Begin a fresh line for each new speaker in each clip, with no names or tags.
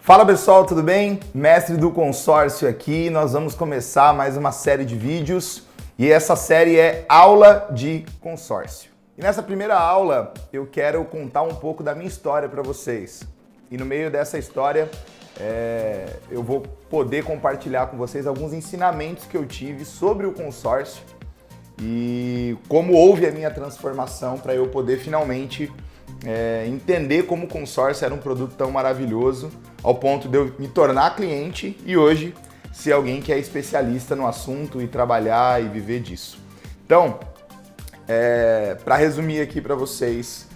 Fala pessoal, tudo bem? Mestre do Consórcio aqui, nós vamos começar mais uma série de vídeos e essa série é Aula de Consórcio. E nessa primeira aula eu quero contar um pouco da minha história para vocês. E no meio dessa história eu vou poder compartilhar com vocês alguns ensinamentos que eu tive sobre o consórcio e como houve a minha transformação para eu poder finalmente entender como o consórcio era um produto tão maravilhoso ao ponto de eu me tornar cliente e hoje ser alguém que é especialista no assunto e trabalhar e viver disso. Então, para resumir aqui para vocês,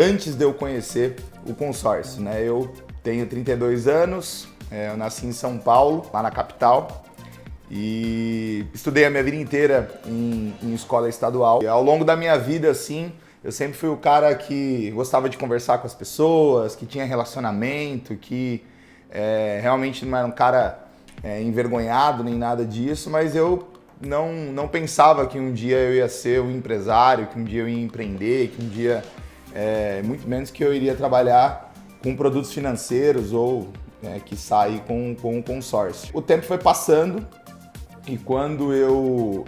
antes de eu conhecer o consórcio, né, eu tenho 32 anos, eu nasci em São Paulo, lá na capital, e estudei a minha vida inteira em escola estadual. E ao longo da minha vida, assim, eu sempre fui o cara que gostava de conversar com as pessoas, que tinha relacionamento, que realmente não era um cara envergonhado nem nada disso, mas eu não pensava que um dia eu ia ser um empresário, que um dia eu ia empreender, que um dia, muito menos que eu iria trabalhar com produtos financeiros ou que sair com um consórcio. O tempo foi passando e quando eu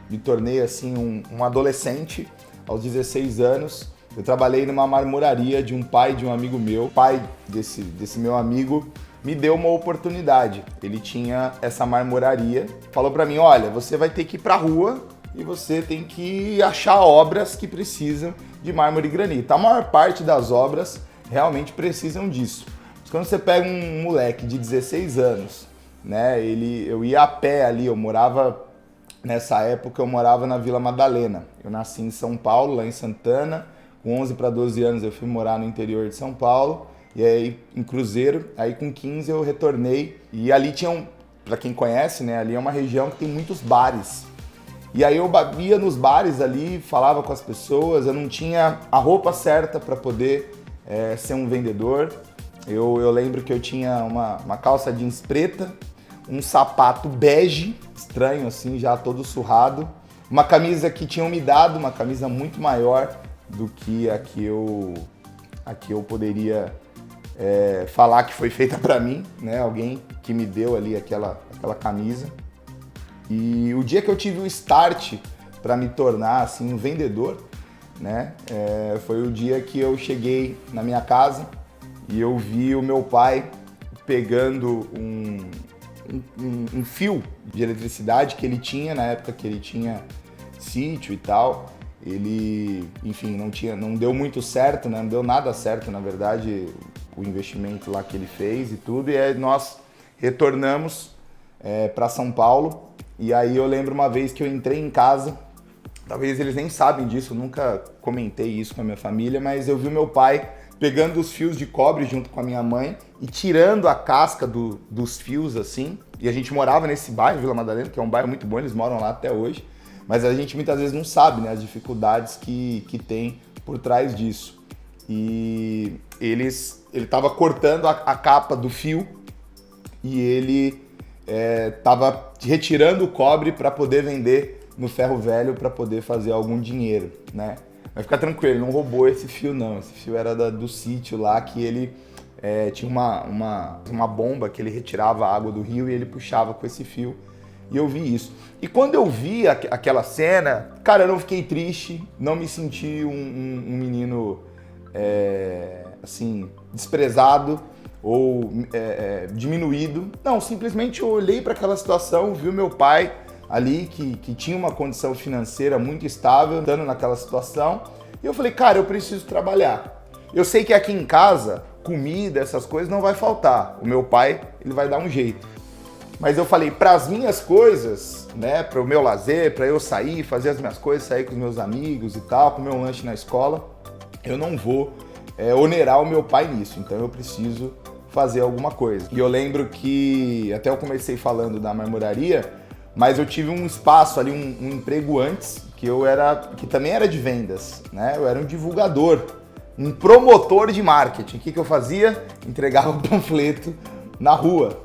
me tornei assim um adolescente, aos 16 anos, eu trabalhei numa marmoraria de um pai de um amigo meu. O pai desse meu amigo me deu uma oportunidade. Ele tinha essa marmoraria, falou pra mim, olha, você vai ter que ir pra rua e você tem que achar obras que precisam de mármore e granito. A maior parte das obras realmente precisam disso. Mas quando você pega um moleque de 16 anos, né, eu ia a pé ali, nessa época eu morava na Vila Madalena. Eu nasci em São Paulo, lá em Santana. Com 11 para 12 anos eu fui morar no interior de São Paulo. E aí em Cruzeiro, aí com 15 eu retornei. E ali para quem conhece, né, ali é uma região que tem muitos bares. E aí eu ia nos bares ali, falava com as pessoas. Eu não tinha a roupa certa para poder ser um vendedor. Eu lembro que eu tinha uma calça jeans preta, um sapato bege, estranho assim, já todo surrado, uma camisa que tinham me dado, uma camisa muito maior do que a que eu poderia falar que foi feita para mim, né? Alguém que me deu ali aquela camisa. E o dia que eu tive o start para me tornar assim um vendedor, né? Foi o dia que eu cheguei na minha casa e eu vi o meu pai pegando um fio de eletricidade que ele tinha na época que ele tinha sítio e tal. Ele, enfim, não deu muito certo, né? Não deu nada certo, na verdade, o investimento lá que ele fez e tudo. E aí nós retornamos para São Paulo. E aí eu lembro uma vez que eu entrei em casa, talvez eles nem sabem disso, eu nunca comentei isso com a minha família, mas eu vi o meu pai pegando os fios de cobre junto com a minha mãe e tirando a casca dos fios assim. E a gente morava nesse bairro, Vila Madalena, que é um bairro muito bom, eles moram lá até hoje. Mas a gente muitas vezes não sabe, né, as dificuldades que tem por trás disso. E ele estava cortando a capa do fio e ele estava retirando o cobre para poder vender no ferro velho para poder fazer algum dinheiro, né? Mas fica tranquilo, ele não roubou esse fio não, esse fio era do sítio lá que ele tinha uma bomba que ele retirava a água do rio e ele puxava com esse fio e eu vi isso. E quando eu vi aquela cena, cara, eu não fiquei triste, não me senti um menino assim, desprezado ou diminuído, não, simplesmente eu olhei para aquela situação, vi o meu pai ali que tinha uma condição financeira muito estável, estando naquela situação, e eu falei, cara, eu preciso trabalhar. Eu sei que aqui em casa, comida, essas coisas não vai faltar. O meu pai, ele vai dar um jeito. Mas eu falei, para as minhas coisas, né, para o meu lazer, para eu sair, fazer as minhas coisas, sair com os meus amigos e tal, comer um lanche na escola, eu não vou onerar o meu pai nisso, então eu preciso fazer alguma coisa. E eu lembro que, até eu comecei falando da marmoraria, mas eu tive um espaço ali, um emprego antes, que também era de vendas, né? Eu era um divulgador, um promotor de marketing. O que eu fazia? Entregava um panfleto na rua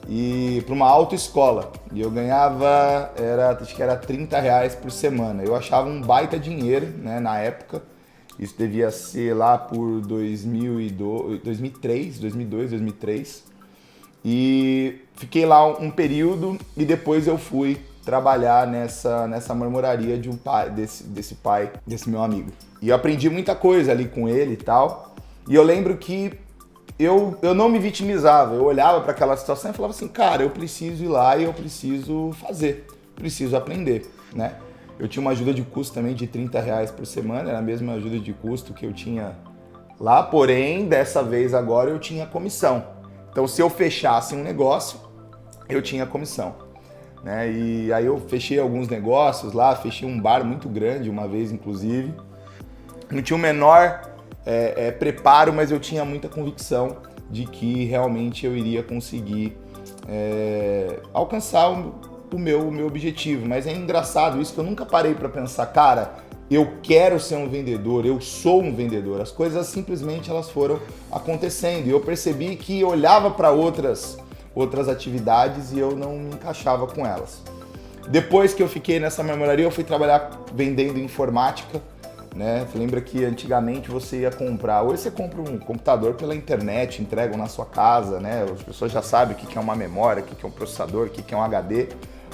e para uma autoescola. E eu ganhava, acho que era R$30 por semana. Eu achava um baita dinheiro, né, na época. Isso devia ser lá por 2003, 2002, 2003. E fiquei lá um período e depois eu fui trabalhar nessa marmoraria de um pai, desse pai, desse meu amigo. E eu aprendi muita coisa ali com ele e tal. E eu lembro que eu não me vitimizava, eu olhava para aquela situação e falava assim, cara, eu preciso ir lá e eu preciso fazer, preciso aprender, né? Eu tinha uma ajuda de custo também de R$30 por semana, era a mesma ajuda de custo que eu tinha lá, porém, dessa vez agora eu tinha comissão. Então, se eu fechasse um negócio, eu tinha comissão, né? E aí eu fechei alguns negócios lá, fechei um bar muito grande uma vez, inclusive. Não tinha o menor preparo, mas eu tinha muita convicção de que realmente eu iria conseguir alcançar o meu objetivo. Mas é engraçado isso que eu nunca parei para pensar, cara, eu quero ser um vendedor, eu sou um vendedor. As coisas simplesmente elas foram acontecendo e eu percebi que eu olhava para outras atividades e eu não me encaixava com elas. Depois que eu fiquei nessa marmoraria, eu fui trabalhar vendendo informática, né? Lembra que antigamente você ia comprar, hoje você compra um computador pela internet, entregam na sua casa, né? As pessoas já sabem o que é uma memória, o que é um processador, o que é um HD,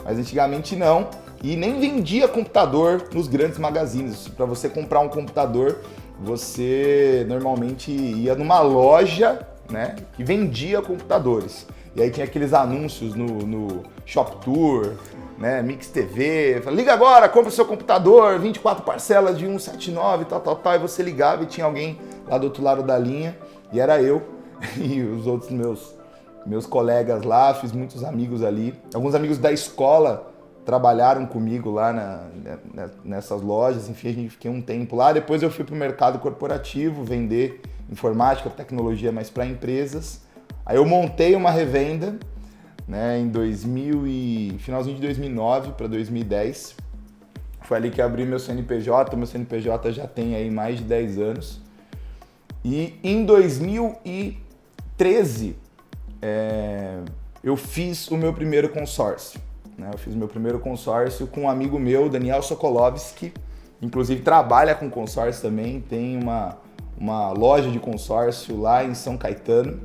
mas antigamente não. E nem vendia computador nos grandes magazines. Para você comprar um computador, você normalmente ia numa loja, né, que vendia computadores. E aí tinha aqueles anúncios no Shop Tour, né, Mix TV, liga agora, compra o seu computador, 24 parcelas de 179, tal, e você ligava e tinha alguém lá do outro lado da linha, e era eu e os outros meus colegas lá, fiz muitos amigos ali, alguns amigos da escola trabalharam comigo lá nessas lojas, enfim, a gente fiquei um tempo lá, depois eu fui para o mercado corporativo, vender informática, tecnologia, mas para empresas. Aí eu montei uma revenda, né, em finalzinho de 2009 para 2010. Foi ali que eu abri meu CNPJ, meu CNPJ já tem aí mais de 10 anos. E em 2013 eu fiz o meu primeiro consórcio. Eu fiz meu primeiro consórcio com um amigo meu, Daniel Sokolovski, inclusive trabalha com consórcio também, tem uma loja de consórcio lá em São Caetano,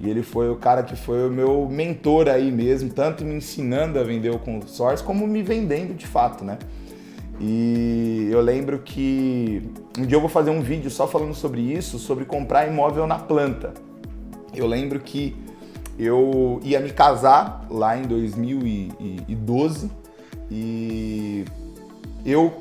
e ele foi o cara que foi o meu mentor aí mesmo, tanto me ensinando a vender o consórcio, como me vendendo de fato, né? E eu lembro que um dia eu vou fazer um vídeo só falando sobre isso, sobre comprar imóvel na planta. Eu lembro que eu ia me casar lá em 2012 e eu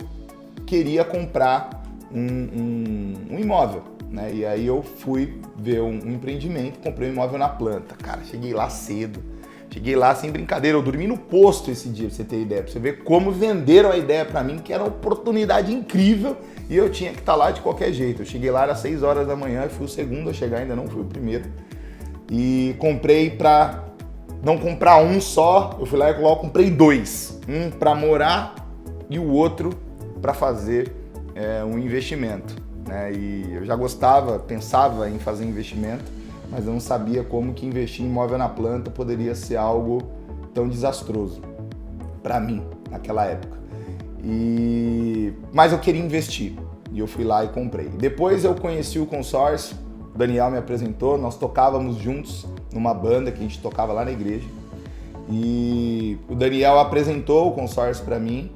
queria comprar um imóvel, né? E aí eu fui ver um empreendimento, comprei um imóvel na planta. Cara, cheguei lá cedo, cheguei lá sem brincadeira, eu dormi no posto esse dia, pra você ter ideia, pra você ver como venderam a ideia pra mim, que era uma oportunidade incrível e eu tinha que estar lá de qualquer jeito. Eu cheguei lá, às 6 horas da manhã e fui o segundo a chegar, ainda não fui o primeiro. E comprei pra não comprar um só, eu fui lá e comprei 2. Um pra morar e o outro pra fazer um investimento, né? E eu já pensava em fazer investimento, mas eu não sabia como que investir em imóvel na planta poderia ser algo tão desastroso pra mim naquela época. Mas eu queria investir e eu fui lá e comprei. Depois eu conheci o consórcio, o Daniel me apresentou, nós tocávamos juntos numa banda que a gente tocava lá na igreja. E o Daniel apresentou o consórcio para mim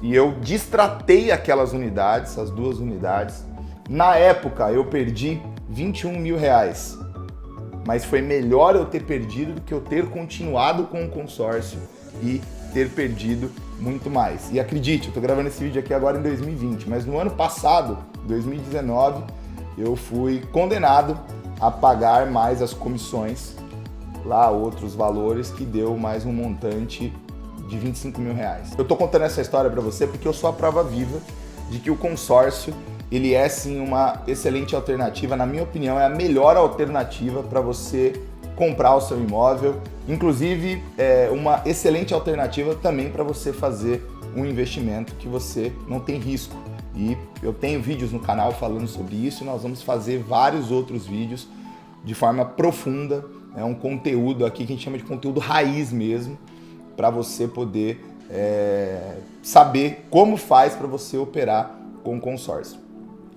e eu destratei aquelas unidades, as 2 unidades. Na época eu perdi R$21 mil, mas foi melhor eu ter perdido do que eu ter continuado com o consórcio e ter perdido muito mais. E acredite, eu tô gravando esse vídeo aqui agora em 2020, mas no ano passado, 2019, eu fui condenado a pagar mais as comissões, lá outros valores, que deu mais um montante de R$25 mil. Eu tô contando essa história para você porque eu sou a prova viva de que o consórcio, ele é sim uma excelente alternativa, na minha opinião, é a melhor alternativa para você comprar o seu imóvel, inclusive é uma excelente alternativa também para você fazer um investimento que você não tem risco. E eu tenho vídeos no canal falando sobre isso e nós vamos fazer vários outros vídeos de forma profunda, um conteúdo aqui que a gente chama de conteúdo raiz mesmo, para você poder saber como faz para você operar com consórcio.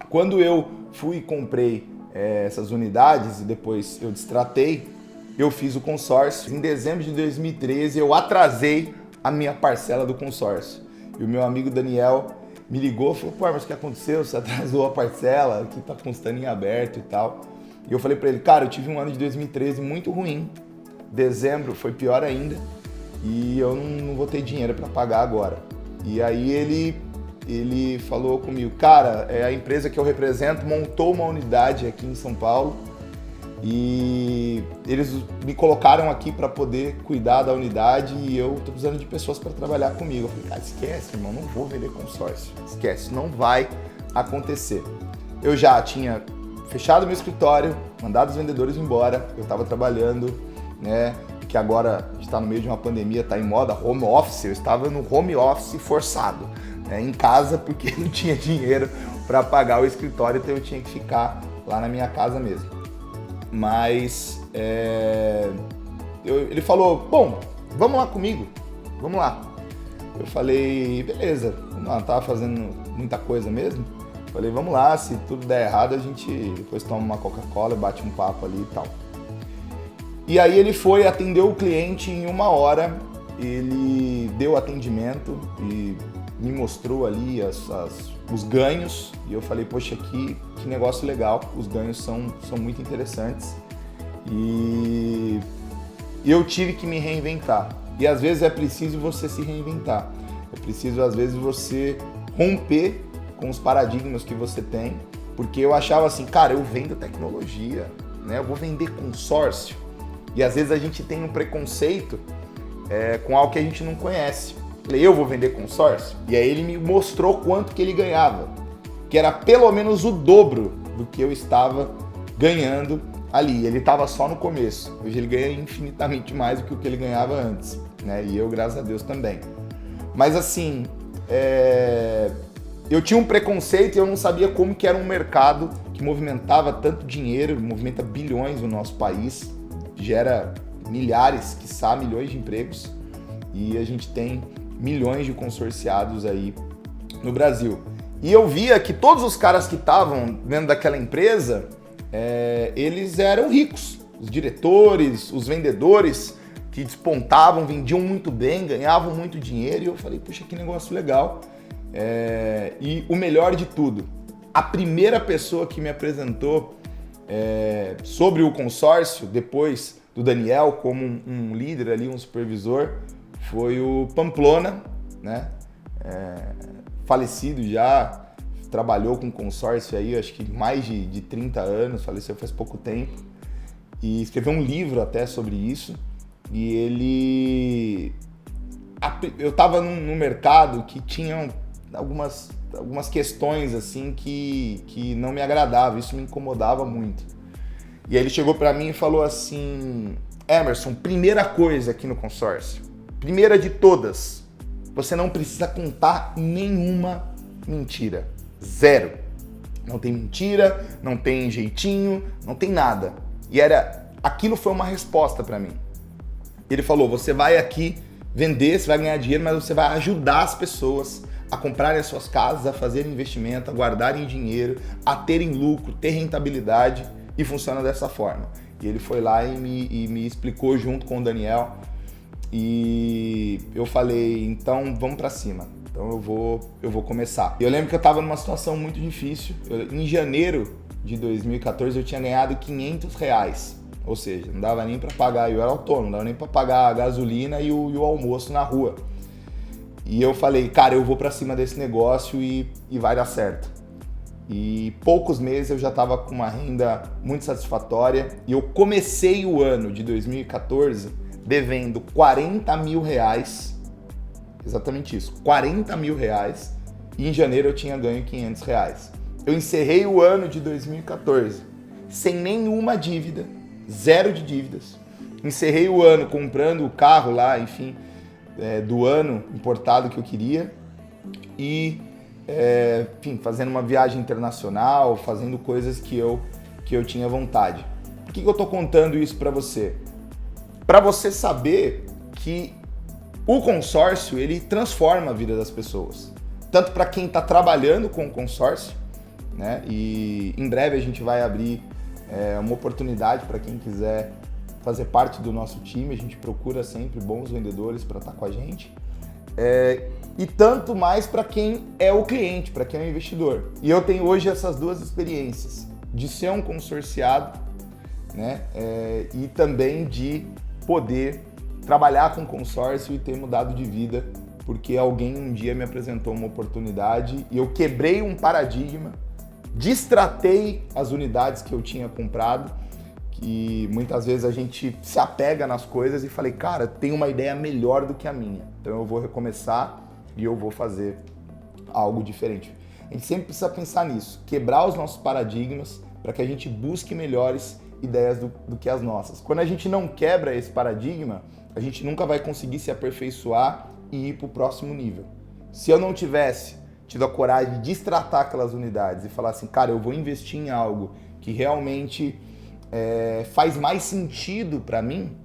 Quando eu fui e comprei essas unidades e depois eu destratei, eu fiz o consórcio. Em dezembro de 2013 eu atrasei a minha parcela do consórcio. E o meu amigo Daniel me ligou e falou, pô, mas o que aconteceu? Você atrasou a parcela, que tá constando em aberto e tal. E eu falei pra ele, cara, eu tive um ano de 2013 muito ruim. Dezembro foi pior ainda e eu não vou ter dinheiro para pagar agora. E aí ele falou comigo, cara, a empresa que eu represento montou uma unidade aqui em São Paulo e eles me colocaram aqui para poder cuidar da unidade e eu tô precisando de pessoas para trabalhar comigo. Eu falei, cara, esquece, irmão, não vou vender consórcio. Esquece, não vai acontecer. Eu já tinha fechado meu escritório, mandado os vendedores embora, eu estava trabalhando, né? Que agora está no meio de uma pandemia, está em moda home office, eu estava no home office forçado, né, em casa, porque não tinha dinheiro para pagar o escritório, então eu tinha que ficar lá na minha casa mesmo. Mas ele falou, bom, vamos lá comigo, vamos lá. Eu falei, beleza, vamos lá, não estava fazendo muita coisa mesmo. Falei, vamos lá, se tudo der errado, a gente depois toma uma Coca-Cola, bate um papo ali e tal. E aí ele foi, atendeu o cliente em 1 hora, ele deu atendimento e me mostrou ali os ganhos. E eu falei, poxa, que negócio legal, os ganhos são muito interessantes. E eu tive que me reinventar. E às vezes é preciso você se reinventar. É preciso, às vezes, você romper com os paradigmas que você tem. Porque eu achava assim, cara, eu vendo tecnologia, né? Eu vou vender consórcio. E às vezes a gente tem um preconceito com algo que a gente não conhece. Falei, eu vou vender consórcio? E aí ele me mostrou quanto que ele ganhava, que era pelo menos o dobro do que eu estava ganhando ali. Ele estava só no começo. Hoje ele ganha infinitamente mais do que o que ele ganhava antes, né? E eu, graças a Deus, também. Mas assim, eu tinha um preconceito e eu não sabia como que era um mercado que movimentava tanto dinheiro, movimenta bilhões no nosso país, gera milhares, quiçá milhões de empregos, e a gente tem milhões de consorciados aí no Brasil. E eu via que todos os caras que estavam dentro daquela empresa, eles eram ricos. Os diretores, os vendedores que despontavam, vendiam muito bem, ganhavam muito dinheiro, e eu falei, puxa, que negócio legal. E o melhor de tudo, a primeira pessoa que me apresentou sobre o consórcio, depois do Daniel, como um líder ali, um supervisor, foi o Pamplona, né? Falecido já, trabalhou com consórcio aí, acho que mais de 30 anos, faleceu faz pouco tempo, e escreveu um livro até sobre isso. E eu estava num mercado que tinha algumas questões assim que não me agradavam, isso me incomodava muito. E aí ele chegou para mim e falou assim, Emerson, primeira coisa aqui no consórcio, primeira de todas, você não precisa contar nenhuma mentira, zero. Não tem mentira, não tem jeitinho, não tem nada. E aquilo foi uma resposta para mim. Ele falou, você vai aqui vender, você vai ganhar dinheiro, mas você vai ajudar as pessoas a comprarem as suas casas, a fazerem investimento, a guardarem dinheiro, a terem lucro, ter rentabilidade, e funciona dessa forma. E ele foi lá e me explicou junto com o Daniel, e eu falei, então vamos para cima. Então eu vou começar. Eu lembro que eu estava numa situação muito difícil. Em janeiro de 2014 eu tinha ganhado R$500. Ou seja, não dava nem para pagar, eu era autônomo, não dava nem para pagar a gasolina e o almoço na rua. E eu falei, cara, eu vou para cima desse negócio e vai dar certo. E poucos meses eu já estava com uma renda muito satisfatória e eu comecei o ano de 2014 devendo R$40 mil, exatamente isso, R$40 mil, e em janeiro eu tinha ganho R$500. Eu encerrei o ano de 2014 sem nenhuma dívida, zero de dívidas. Encerrei o ano comprando o carro lá, enfim, do ano importado que eu queria e, enfim, fazendo uma viagem internacional, fazendo coisas que eu tinha vontade. Por que eu tô contando isso para você? Para você saber que o consórcio, ele transforma a vida das pessoas. Tanto para quem está trabalhando com o consórcio, né? E em breve a gente vai abrir uma oportunidade para quem quiser fazer parte do nosso time. A gente procura sempre bons vendedores para estar com a gente. E tanto mais para quem é o cliente, para quem é o investidor. E eu tenho hoje essas duas experiências, de ser um consorciado, né? E também de poder trabalhar com consórcio e ter mudado de vida, porque alguém um dia me apresentou uma oportunidade e eu quebrei um paradigma, destratei as unidades que eu tinha comprado, que muitas vezes a gente se apega nas coisas, e falei, cara, tem uma ideia melhor do que a minha, então eu vou recomeçar e eu vou fazer algo diferente. A gente sempre precisa pensar nisso, quebrar os nossos paradigmas para que a gente busque melhores ideias do que as nossas. Quando a gente não quebra esse paradigma, a gente nunca vai conseguir se aperfeiçoar e ir para o próximo nível. Se eu não tivesse tido a coragem de destratar aquelas unidades e falar assim, cara, eu vou investir em algo que realmente faz mais sentido para mim,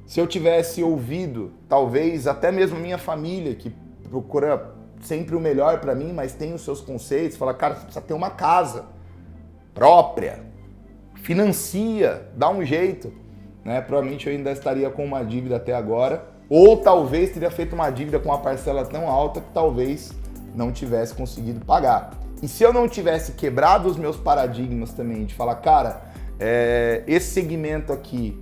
se eu tivesse ouvido, talvez até mesmo minha família, que procura sempre o melhor para mim, mas tem os seus conceitos, fala, cara, você precisa ter uma casa própria, financia, dá um jeito, né? Provavelmente eu ainda estaria com uma dívida até agora, ou talvez teria feito uma dívida com uma parcela tão alta que talvez não tivesse conseguido pagar. E se eu não tivesse quebrado os meus paradigmas também, de falar, cara, esse segmento aqui,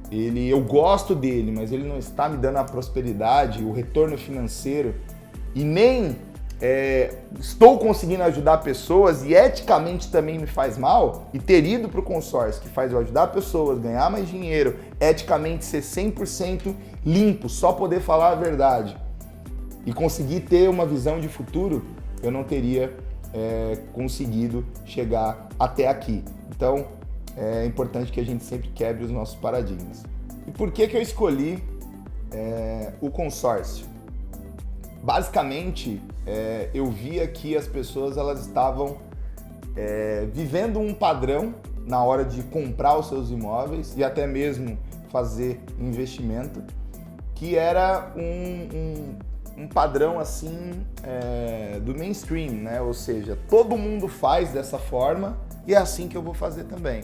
eu gosto dele, mas ele não está me dando a prosperidade, o retorno financeiro, e nem estou conseguindo ajudar pessoas, e eticamente também me faz mal, e ter ido para o consórcio que faz eu ajudar pessoas, ganhar mais dinheiro, eticamente ser 100% limpo, só poder falar a verdade e conseguir ter uma visão de futuro, eu não teria conseguido chegar até aqui. Então é importante que a gente sempre quebre os nossos paradigmas. E por que eu escolhi o consórcio? Basicamente, eu via que as pessoas elas estavam vivendo um padrão na hora de comprar os seus imóveis e até mesmo fazer investimento, que era um padrão assim do mainstream, né? Ou seja, todo mundo faz dessa forma e é assim que eu vou fazer também.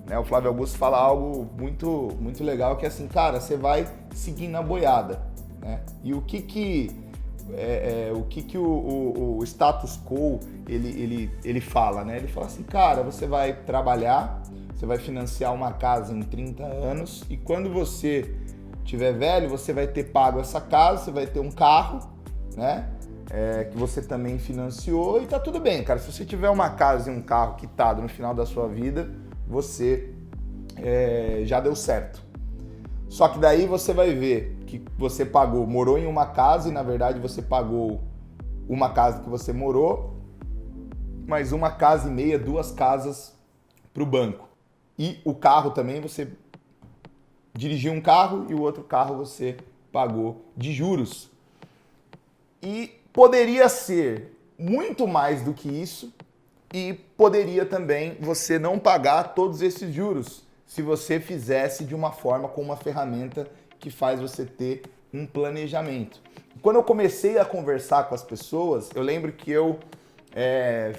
Né? O Flávio Augusto fala algo muito, muito legal, que é assim, cara, você vai seguir na boiada, né? E o que o status quo ele fala, né? Ele fala assim, cara, você vai trabalhar, você vai financiar uma casa em 30 anos e quando você tiver velho, você vai ter pago essa casa, você vai ter um carro, né? Que você também financiou e tá tudo bem, cara. Se você tiver uma casa e um carro quitado no final da sua vida, você já deu certo. Só que daí você vai ver que você morou em uma casa e na verdade você pagou uma casa que você morou, mais uma casa e meia, 2 casas para o banco. E o carro também, você dirigiu um carro e o outro carro você pagou de juros. E poderia ser muito mais do que isso e poderia também você não pagar todos esses juros se você fizesse de uma forma com uma ferramenta que faz você ter um planejamento. Quando eu comecei a conversar com as pessoas, eu lembro que eu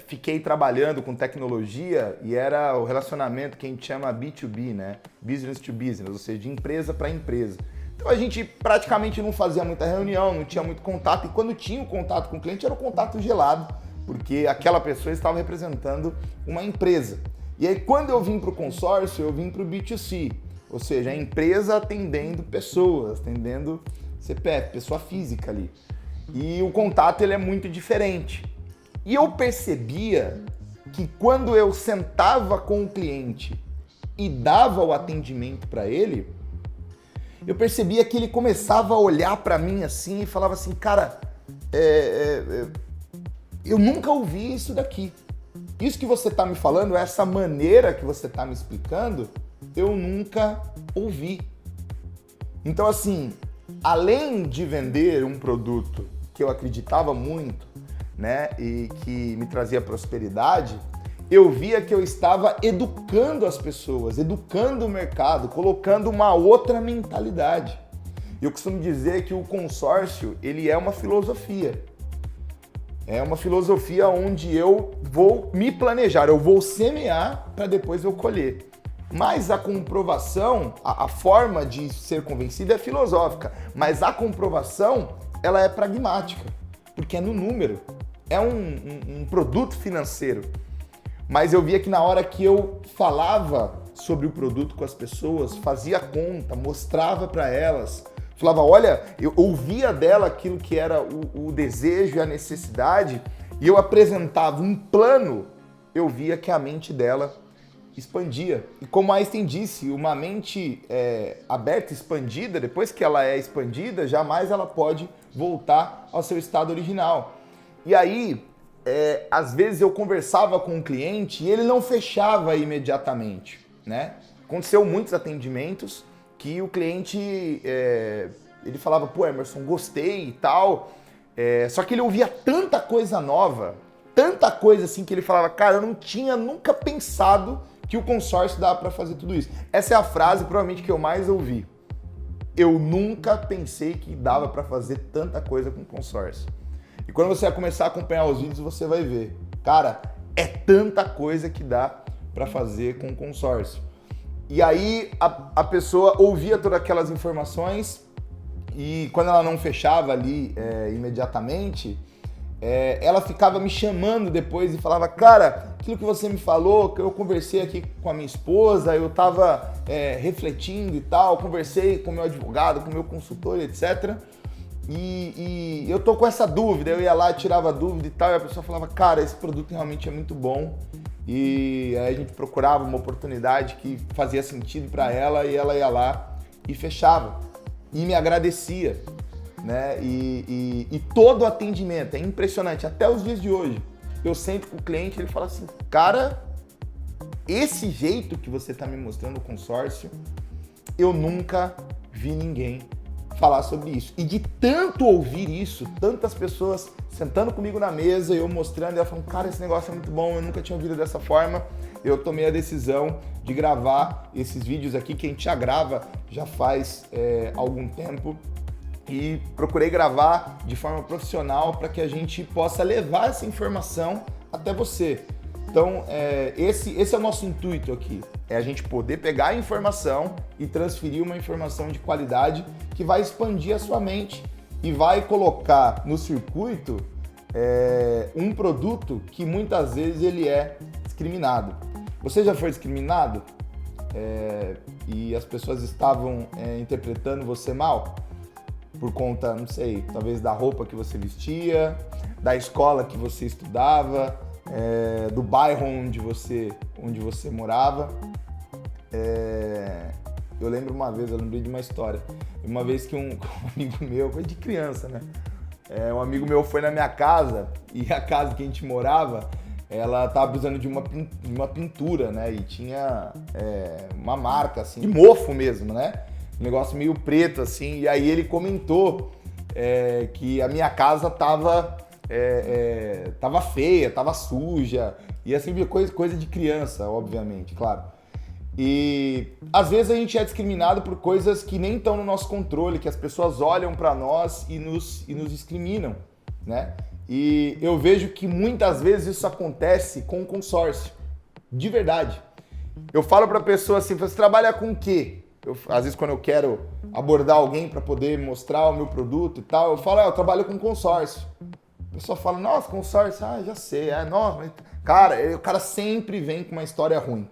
fiquei trabalhando com tecnologia e era o relacionamento que a gente chama B2B, né? Business to business, ou seja, de empresa para empresa. Então a gente praticamente não fazia muita reunião, não tinha muito contato, e quando tinha o contato com o cliente era um contato gelado, porque aquela pessoa estava representando uma empresa. E aí quando eu vim para o consórcio, eu vim para o B2C, ou seja, a empresa atendendo pessoas, atendendo CPF, pessoa física ali. E o contato ele é muito diferente. E eu percebia que quando eu sentava com o cliente e dava o atendimento para ele, eu percebia que ele começava a olhar para mim assim e falava assim, cara, eu nunca ouvi isso daqui. Isso que você está me falando, essa maneira que você está me explicando, eu nunca ouvi. Então assim, além de vender um produto que eu acreditava muito, né, e que me trazia prosperidade, eu via que eu estava educando as pessoas, educando o mercado, colocando uma outra mentalidade. Eu costumo dizer que o consórcio, ele é uma filosofia. É uma filosofia onde eu vou me planejar, eu vou semear para depois eu colher. Mas a comprovação, a forma de ser convencido é filosófica, mas a comprovação, ela é pragmática, porque é no número, é um produto financeiro. Mas eu via que na hora que eu falava sobre o produto com as pessoas, fazia conta, mostrava para elas, falava, olha, eu ouvia dela aquilo que era o desejo e a necessidade, e eu apresentava um plano, eu via que a mente dela expandia. E como Einstein disse, uma mente aberta, expandida, depois que ela é expandida, jamais ela pode voltar ao seu estado original. E aí, às vezes eu conversava com o cliente e ele não fechava imediatamente, né? Aconteceu muitos atendimentos que o cliente, ele falava, pô, Emerson, gostei e tal, só que ele ouvia tanta coisa nova, tanta coisa assim que ele falava, cara, eu não tinha nunca pensado que o consórcio dava para fazer tudo isso. Essa é a frase provavelmente que eu mais ouvi. Eu nunca pensei que dava para fazer tanta coisa com consórcio. E quando você vai começar a acompanhar os vídeos, você vai ver, cara, é tanta coisa que dá para fazer com consórcio. E aí a pessoa ouvia todas aquelas informações e quando ela não fechava ali imediatamente, ela ficava me chamando depois e falava, cara, aquilo que você me falou, que eu conversei aqui com a minha esposa, eu estava refletindo e tal, conversei com o meu advogado, com o meu consultor, etc. E eu tô com essa dúvida, eu ia lá, tirava a dúvida e tal, e a pessoa falava, cara, esse produto realmente é muito bom. E aí a gente procurava uma oportunidade que fazia sentido para ela e ela ia lá e fechava. E me agradecia, né? E todo o atendimento é impressionante, até os dias de hoje. Eu sento com o cliente e ele fala assim, cara, esse jeito que você tá me mostrando o consórcio, eu nunca vi ninguém falar sobre isso. E de tanto ouvir isso, tantas pessoas sentando comigo na mesa, eu mostrando, e ela falando, cara, esse negócio é muito bom, eu nunca tinha ouvido dessa forma, eu tomei a decisão de gravar esses vídeos aqui, que a gente já grava já faz algum tempo, e procurei gravar de forma profissional para que a gente possa levar essa informação até você. Então, esse é o nosso intuito aqui, é a gente poder pegar a informação e transferir uma informação de qualidade que vai expandir a sua mente e vai colocar no circuito um produto que muitas vezes ele é discriminado. Você já foi discriminado e as pessoas estavam interpretando você mal? Por conta, não sei, talvez da roupa que você vestia, da escola que você estudava, do bairro onde você morava. Eu lembro uma vez, eu lembrei de uma história. Uma vez que um amigo meu, coisa de criança, né? Um amigo meu foi na minha casa e a casa que a gente morava, ela tava precisando de uma pintura, né? E tinha uma marca, assim, de mofo mesmo, né? Um negócio meio preto, assim. E aí ele comentou que a minha casa tava feia, tava suja. E assim, coisa de criança, obviamente, claro. E às vezes a gente é discriminado por coisas que nem estão no nosso controle, que as pessoas olham para nós e nos discriminam, né? E eu vejo que muitas vezes isso acontece com o consórcio, de verdade. Eu falo para a pessoa assim, você trabalha com o quê? Às vezes quando eu quero abordar alguém para poder mostrar o meu produto e tal, eu falo, eu trabalho com consórcio. A pessoa fala, nossa, consórcio, já sei, nossa. Cara, o cara sempre vem com uma história ruim.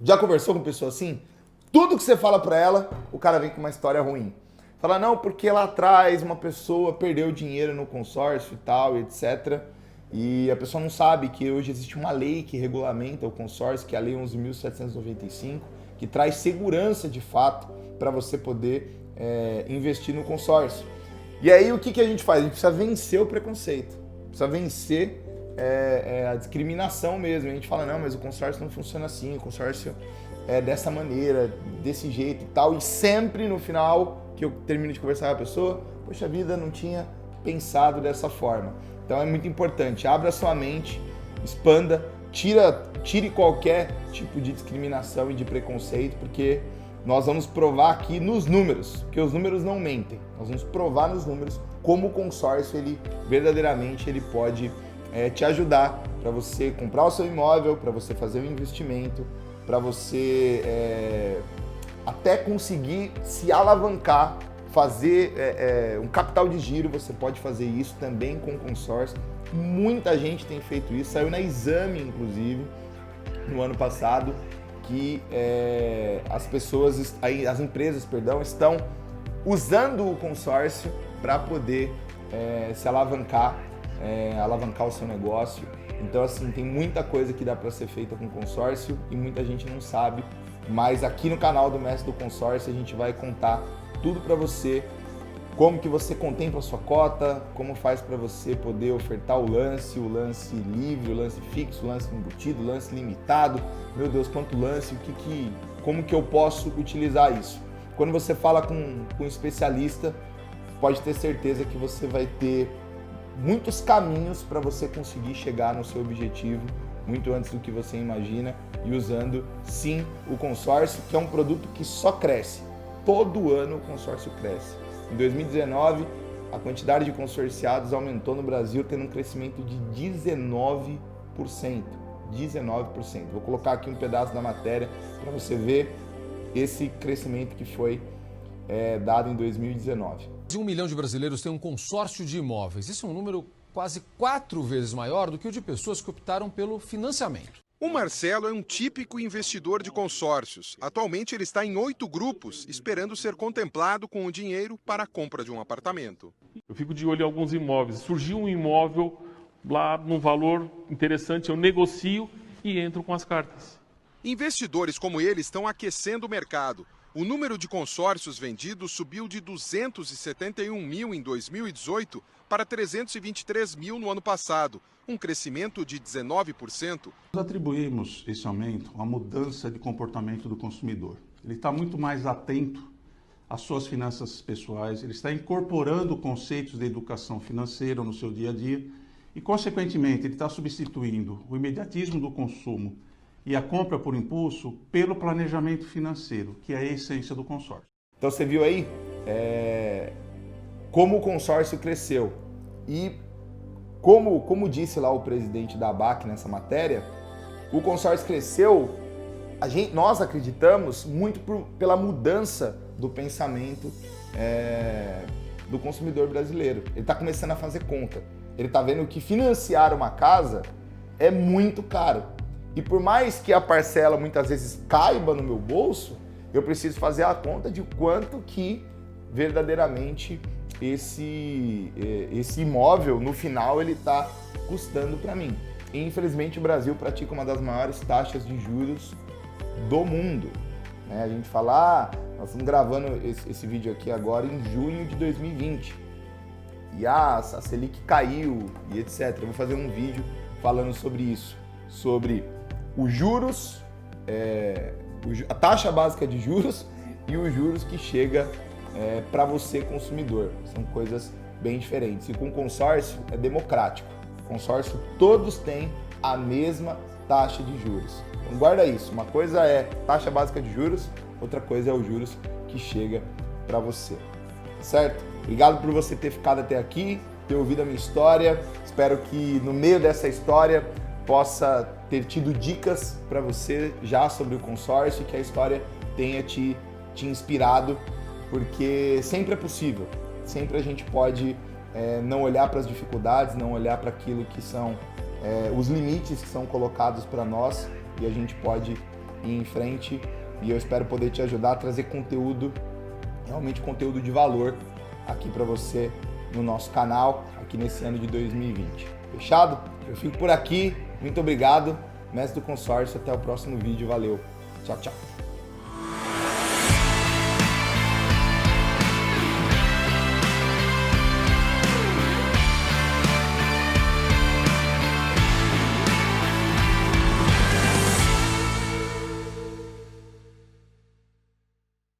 Já conversou com pessoa assim? Tudo que você fala pra ela, o cara vem com uma história ruim. Fala, não, porque lá atrás uma pessoa perdeu dinheiro no consórcio e tal, etc. E a pessoa não sabe que hoje existe uma lei que regulamenta o consórcio, que é a Lei 11.795, que traz segurança de fato para você poder investir no consórcio. E aí o que a gente faz? A gente precisa vencer o preconceito, precisa vencer a discriminação mesmo. A gente fala, não, mas o consórcio não funciona assim, o consórcio é dessa maneira, desse jeito e tal. E sempre no final que eu termino de conversar com a pessoa, poxa vida, não tinha pensado dessa forma. Então é muito importante, abra sua mente, expanda, tire qualquer tipo de discriminação e de preconceito, porque nós vamos provar aqui nos números, porque os números não mentem. Nós vamos provar nos números como o consórcio, ele verdadeiramente ele pode te ajudar para você comprar o seu imóvel, para você fazer um investimento, para você até conseguir se alavancar, fazer um capital de giro. Você pode fazer isso também com consórcio. Muita gente tem feito isso, saiu na Exame, inclusive, no ano passado, que as empresas, estão usando o consórcio para poder se alavancar, alavancar o seu negócio. Então, assim, tem muita coisa que dá para ser feita com consórcio e muita gente não sabe, mas aqui no canal do Mestre do Consórcio a gente vai contar tudo para você, como que você contempla a sua cota, como faz para você poder ofertar o lance livre, o lance fixo, o lance embutido, o lance limitado. Meu Deus, quanto lance, como que eu posso utilizar isso? Quando você fala com um especialista, pode ter certeza que você vai ter muitos caminhos para você conseguir chegar no seu objetivo muito antes do que você imagina, e usando sim o consórcio, que é um produto que só cresce. Todo ano o consórcio cresce. Em 2019, a quantidade de consorciados aumentou no Brasil, tendo um crescimento de 19%. 19%. Vou colocar aqui um pedaço da matéria para você ver esse crescimento que foi dado em 2019.
1 milhão de brasileiros têm um consórcio de imóveis. Isso é um número quase 4 vezes maior do que o de pessoas que optaram pelo financiamento.
O Marcelo é um típico investidor de consórcios. Atualmente ele está em 8 grupos, esperando ser contemplado com o dinheiro para a compra de um apartamento.
Eu fico de olho em alguns imóveis. Surgiu um imóvel lá num valor interessante, eu negocio e entro com as cartas.
Investidores como ele estão aquecendo o mercado. O número de consórcios vendidos subiu de 271 mil em 2018 para 323 mil no ano passado, um crescimento de 19%.
Nós atribuímos esse aumento à mudança de comportamento do consumidor. Ele está muito mais atento às suas finanças pessoais, ele está incorporando conceitos de educação financeira no seu dia a dia e, consequentemente, ele está substituindo o imediatismo do consumo e a compra por impulso pelo planejamento financeiro, que é a essência do consórcio.
Então você viu aí como o consórcio cresceu e como disse lá o presidente da ABAC nessa matéria, o consórcio cresceu, nós acreditamos muito pela mudança do pensamento do consumidor brasileiro. Ele está começando a fazer conta, ele está vendo que financiar uma casa é muito caro. E por mais que a parcela muitas vezes caiba no meu bolso, eu preciso fazer a conta de quanto que verdadeiramente esse imóvel, no final, ele está custando para mim. E, infelizmente, o Brasil pratica uma das maiores taxas de juros do mundo. A gente fala, nós estamos gravando esse vídeo aqui agora em junho de 2020. E a Selic caiu e etc. Eu vou fazer um vídeo falando sobre isso, sobre os juros, a taxa básica de juros e os juros que chega para você consumidor. São coisas bem diferentes. E com consórcio é democrático. Consórcio todos têm a mesma taxa de juros. Então guarda isso. Uma coisa é taxa básica de juros, outra coisa é os juros que chega para você. Certo? Obrigado por você ter ficado até aqui, ter ouvido a minha história. Espero que no meio dessa história possa ter tido dicas para você já sobre o consórcio e que a história tenha te inspirado, porque sempre é possível, sempre a gente pode não olhar para as dificuldades, não olhar para aquilo que são os limites que são colocados para nós, e a gente pode ir em frente. E eu espero poder te ajudar a trazer conteúdo, realmente conteúdo de valor aqui para você no nosso canal, aqui nesse ano de 2020. Fechado? Eu fico por aqui. Muito obrigado, Mestre do Consórcio. Até o próximo vídeo. Valeu. Tchau, tchau.